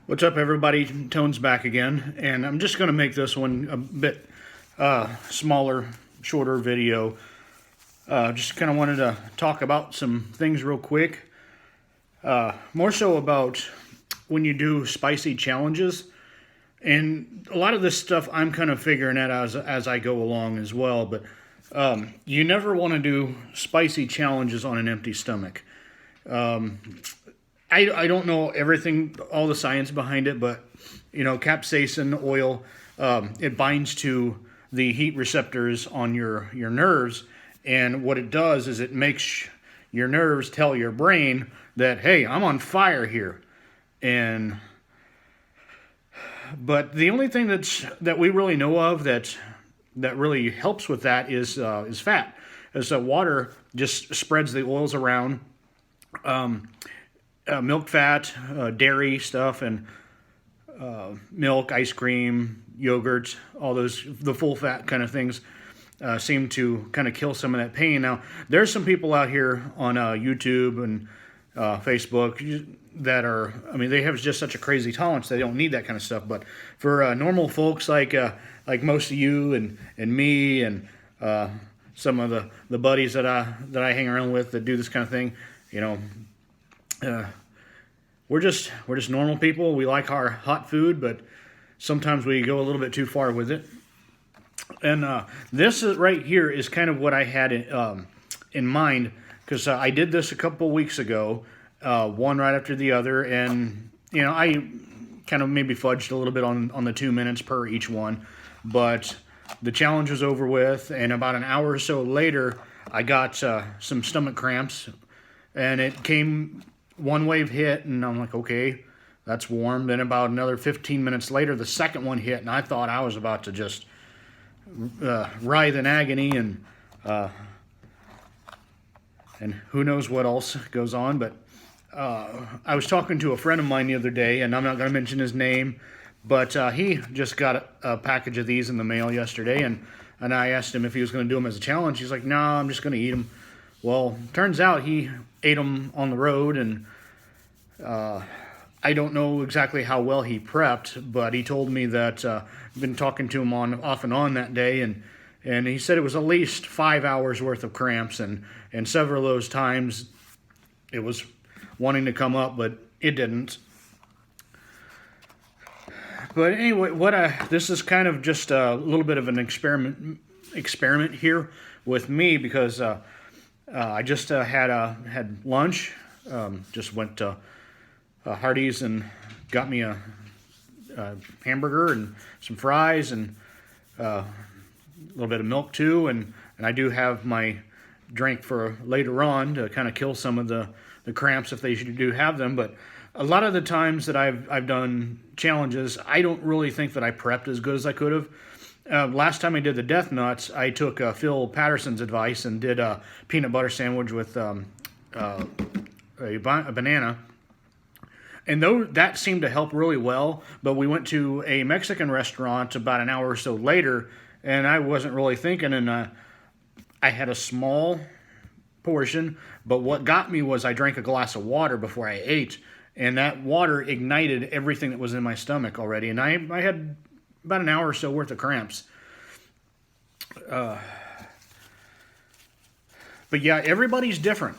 What's up, everybody? Tone's back again, and I'm just going to make this one a bit smaller, shorter video. Just kind of wanted to talk about some things real quick. More so about when you do spicy challenges. And a lot of this stuff I'm kind of figuring out as I go along as well. But you never want to do spicy challenges on an empty stomach. I don't know everything, all the science behind it, but, you know, capsaicin oil, it binds to the heat receptors on your nerves, and what it does is it makes your nerves tell your brain that, hey, I'm on fire here. But the only thing that we really know of that really helps with that is fat, as water just spreads the oils around. Milk fat, dairy stuff, and milk, ice cream, yogurt, all those, the full fat kind of things seem to kind of kill some of that pain. Now, there's some people out here on YouTube and Facebook that are, I mean, they have just such a crazy tolerance, they don't need that kind of stuff. But for normal folks like most of you and me and some of the buddies that I hang around with that do this kind of thing, you know, we're just normal people. We like our hot food, but sometimes we go a little bit too far with it. And this is right here is kind of what I had in mind, because I did this a couple weeks ago, one right after the other, and you know, I kind of maybe fudged a little bit on the 2 minutes per each one, but the challenge was over with, and about an hour or so later, I got some stomach cramps, and it came. One wave hit, and I'm like, okay, that's warm. Then about another 15 minutes later, the second one hit, and I thought I was about to just writhe in agony, and who knows what else goes on. But I was talking to a friend of mine the other day, and I'm not going to mention his name, but he just got a package of these in the mail yesterday, and I asked him if he was going to do them as a challenge. He's like, no, I'm just going to eat them. Well, turns out he ate them on the road, and I don't know exactly how well he prepped, but he told me that I've been talking to him off and on that day, and he said it was at least 5 hours worth of cramps, and several of those times it was wanting to come up, but it didn't. But anyway, this is kind of just a little bit of an experiment here with me, because I just had lunch. Just went to Hardee's and got me a hamburger and some fries and a little bit of milk too. And I do have my drink for later on to kind of kill some of the cramps if they do have them. But a lot of the times that I've done challenges, I don't really think that I prepped as good as I could have. Last time I did the Death Nuts, I took Phil Patterson's advice and did a peanut butter sandwich with a banana. And though that seemed to help really well, but we went to a Mexican restaurant about an hour or so later, and I wasn't really thinking, and I had a small portion, but what got me was I drank a glass of water before I ate, and that water ignited everything that was in my stomach already, and I had about an hour or so worth of cramps. But yeah, everybody's different.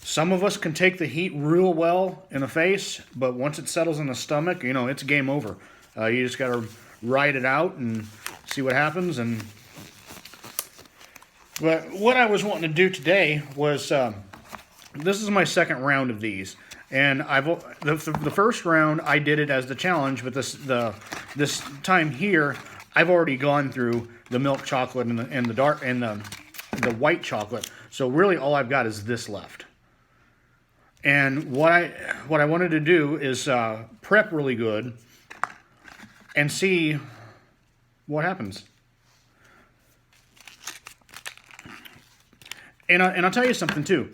Some of us can take the heat real well in the face, but once it settles in the stomach, you know, it's game over. You just got to ride it out and see what happens. But what I was wanting to do today was, this is my second round of these. And the first round I did it as the challenge, but this time here I've already gone through the milk chocolate and the white chocolate. So really all I've got is this left. And what I wanted to do is prep really good and see what happens. And I'll tell you something too.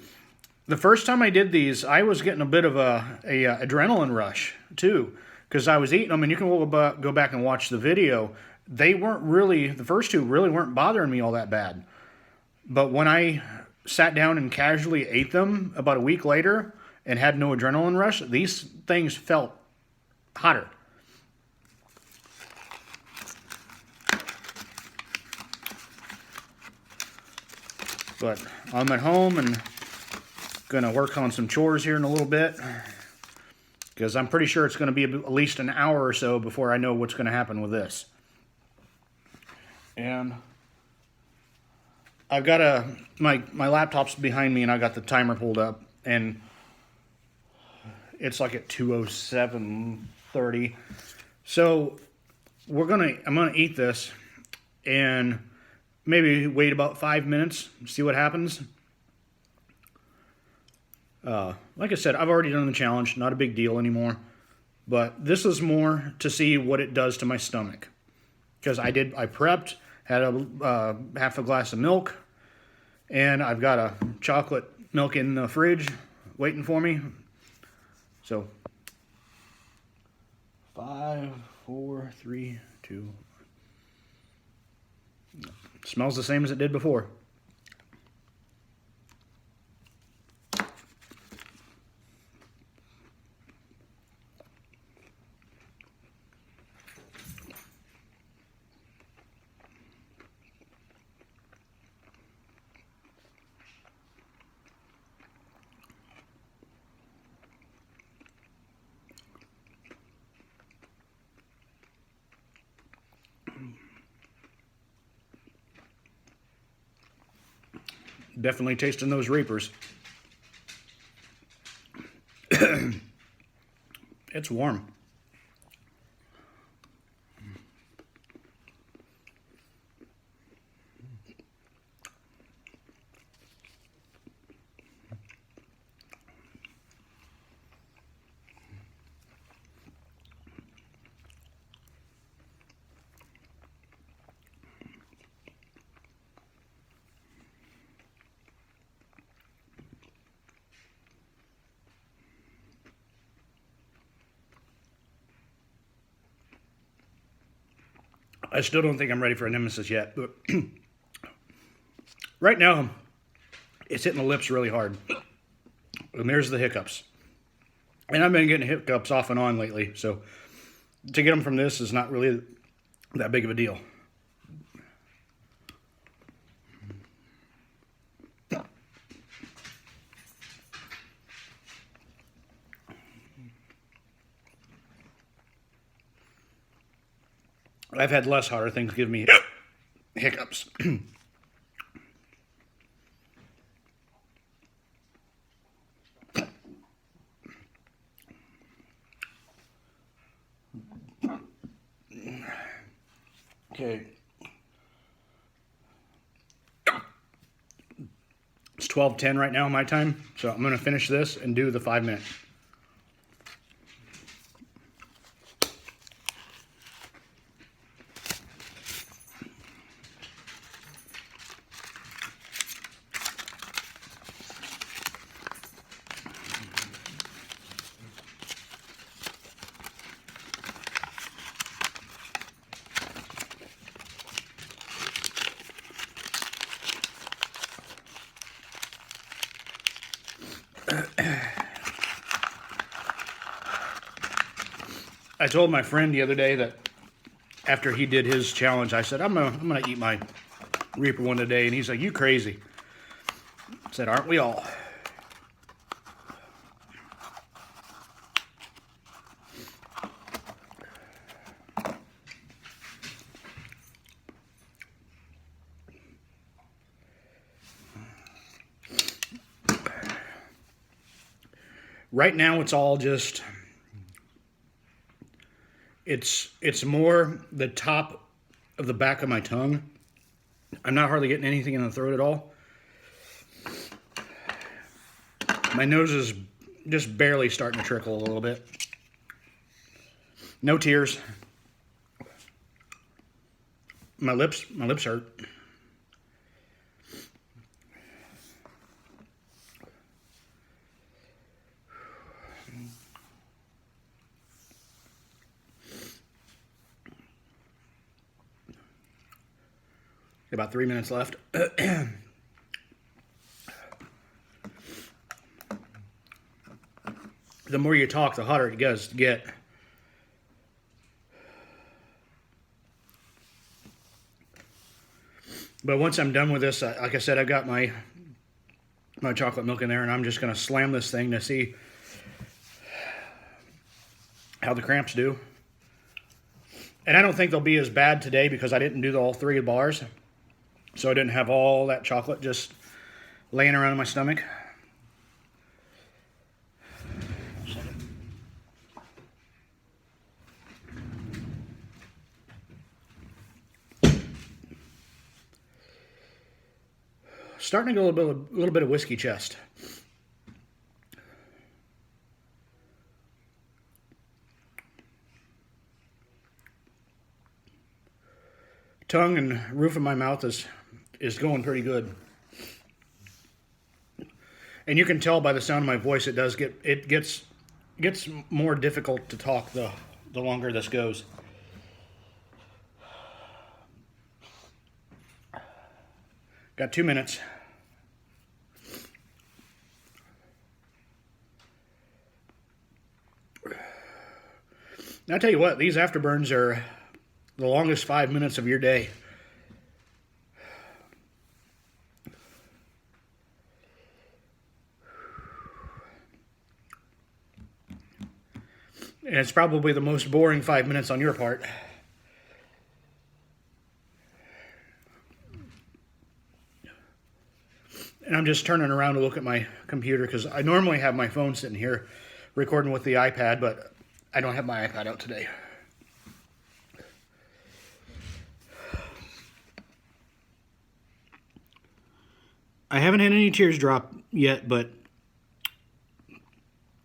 The first time I did these, I was getting a bit of a adrenaline rush too, because I was eating them, and you can go back and watch the video. They weren't really, the first two really weren't bothering me all that bad. But when I sat down and casually ate them about a week later, and had no adrenaline rush, these things felt hotter. But I'm at home and gonna work on some chores here in a little bit, because I'm pretty sure it's going to be at least an hour or so before I know what's going to happen with this. And I've got my laptop's behind me, and I got the timer pulled up, and it's like at 2:07:30. So I'm gonna eat this and maybe wait about 5 minutes, see what happens. Like I said, I've already done the challenge, not a big deal anymore. But this is more to see what it does to my stomach. Because I prepped, had a half a glass of milk, and I've got a chocolate milk in the fridge waiting for me. So, 5, 4, 3, 2. Smells the same as it did before. Definitely tasting those Reapers. It's warm. I still don't think I'm ready for a Nemesis yet, but right now, it's hitting the lips really hard. And there's the hiccups. And I've been getting hiccups off and on lately, so to get them from this is not really that big of a deal. I've had less harder things give me hiccups. Okay. It's 12:10 right now, my time, so I'm going to finish this and do the 5 minute. I told my friend the other day that after he did his challenge, I said, I'm gonna eat my Reaper one today, and he's like, "You crazy?" I said, "Aren't we all?" Right now, it's all just, it's more the top of the back of my tongue. I'm not hardly getting anything in the throat at all. My nose is just barely starting to trickle a little bit. No tears. My lips hurt. About 3 minutes left. the more you talk, the hotter it does to get. But once I'm done with this, like I said, I've got my chocolate milk in there, and I'm just going to slam this thing to see how the cramps do. And I don't think they'll be as bad today because I didn't do all 3 bars. So I didn't have all that chocolate just laying around in my stomach. Starting to get a little bit of whiskey chest. Tongue and roof of my mouth is going pretty good. And you can tell by the sound of my voice, it gets more difficult to talk the longer this goes. Got 2 minutes. Now, I'll tell you what, these afterburns are the longest 5 minutes of your day. And it's probably the most boring 5 minutes on your part. And I'm just turning around to look at my computer because I normally have my phone sitting here recording with the iPad, but I don't have my iPad out today. I haven't had any tears drop yet, but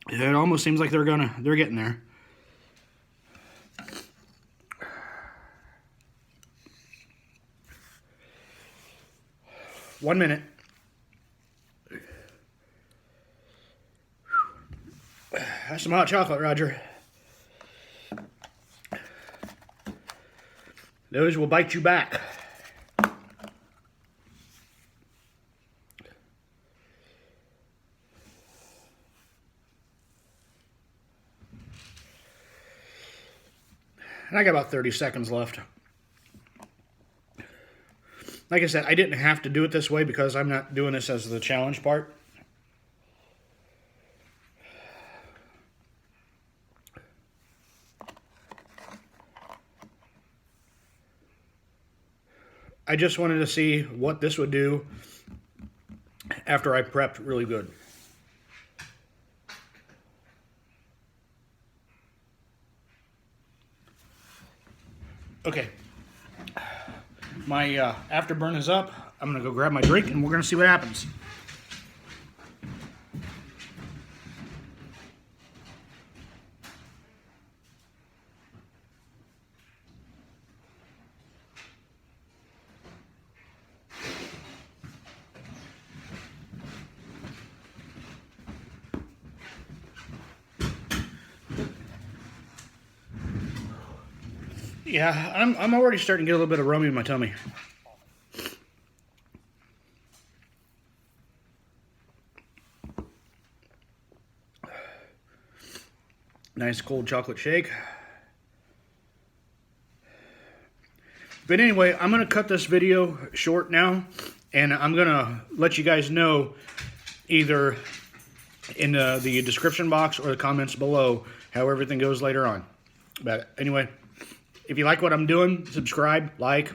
it almost seems like they're getting there. One minute. That's some hot chocolate, Roger. Those will bite you back. And I got about 30 seconds left. Like I said, I didn't have to do it this way because I'm not doing this as the challenge part. I just wanted to see what this would do after I prepped really good. Okay, my afterburn is up. I'm gonna go grab my drink and we're gonna see what happens. Yeah, I'm already starting to get a little bit of rummy in my tummy. Nice cold chocolate shake. But anyway, I'm going to cut this video short now, and I'm going to let you guys know either in the description box or the comments below how everything goes later on. But anyway, if you like what I'm doing, subscribe, like,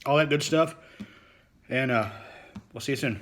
all that good stuff, and we'll see you soon.